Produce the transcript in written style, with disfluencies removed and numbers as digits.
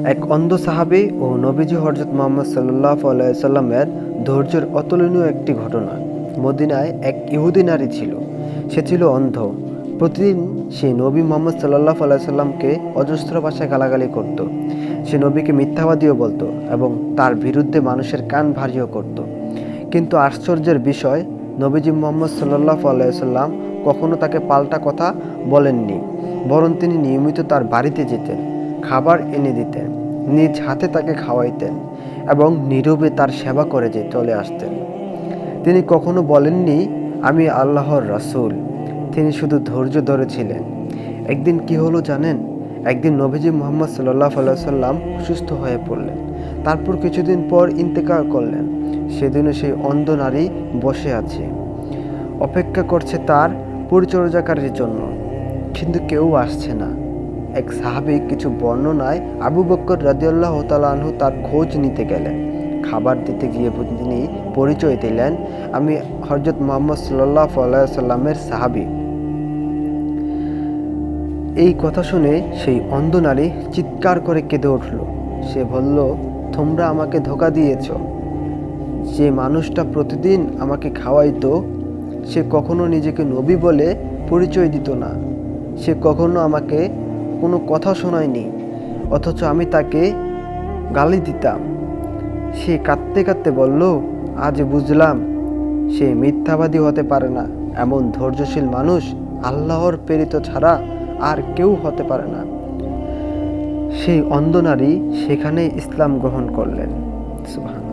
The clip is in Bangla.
এক অন্ধ সাহাবী ও নবীজি হযরত মুহাম্মদ সাল্লাল্লাহু আলাইহি সাল্লামের ধৈর্যের অতুলনীয় একটি ঘটনা। মদিনায় এক ইহুদি নারী ছিল। সে ছিল অন্ধ। প্রতিদিন সে নবী মুহাম্মদ সাল্লাল্লাহু আলাইহি সাল্লামকে অজস্র ভাষায় গালাগালি করত। সে নবীকে মিথ্যাবাদীও বলতো এবং তার বিরুদ্ধে মানুষের কান ভারিও করত। কিন্তু আশ্চর্যের বিষয়, নবীজি মুহাম্মদ সাল্লাল্লাহু আলাইহি সাল্লাম কখনো তাকে পাল্টা কথা বলেননি, বরং তিনি নিয়মিত তার বাড়িতে যেতেন, খাবার এনে দিতেন, নিজ হাতে তাকে খাওয়াইতেন এবং নীরবে তার সেবা করে চলে আসতেন। তিনি কখনো বলেননি, আমি আল্লাহর রাসূল। তিনি শুধু ধৈর্য ধরেছিলেন। একদিন কি হলো জানেন? একদিন নবীজি মুহাম্মদ সাল্লাল্লাহু আলাইহি সাল্লাম অসুস্থ হয়ে পড়লেন। তারপর কিছুদিন পর ইন্তেকাল করলেন। সেদিনও সেই অন্ধ নারী বসে আছে, অপেক্ষা করছে তার পরিচর্যাকারীর জন্য, কিন্তু কেউ আসছে না। এক সাহাবী কিছু বর্ণনায় আবু বকর রাদিয়াল্লাহু তাআলা আনহু তার খোঁজ নিতে গেলেন। খাবার দিতে গিয়ে তিনি পরিচয় দিলেন, আমি হযরত মুহাম্মদ সাল্লাল্লাহু আলাইহি সাল্লামের সাহাবী। এই কথা শুনে সেই অন্ধ নারী চিৎকার করে কেঁদে উঠল। সে বলল, তোমরা আমাকে ধোঁকা দিয়েছ। যে মানুষটা প্রতিদিন আমাকে খাওয়াইতো, সে কখনো নিজেকে নবী বলে পরিচয় দিত না। সে কখনো আমাকে কোনো কথা শোনায়নি, অথচ আমি তাকে গালি দিতাম। সে কাঁদতে কাঁদতে বলল, আজ বুঝলাম সে মিথ্যাবাদী হতে পারে না। এমন ধৈর্যশীল মানুষ আল্লাহর প্রেরিত ছাড়া আর কেউ হতে পারে না। সেই অন্ধ নারী সেখানেই ইসলাম গ্রহণ করলেন। সুবহান।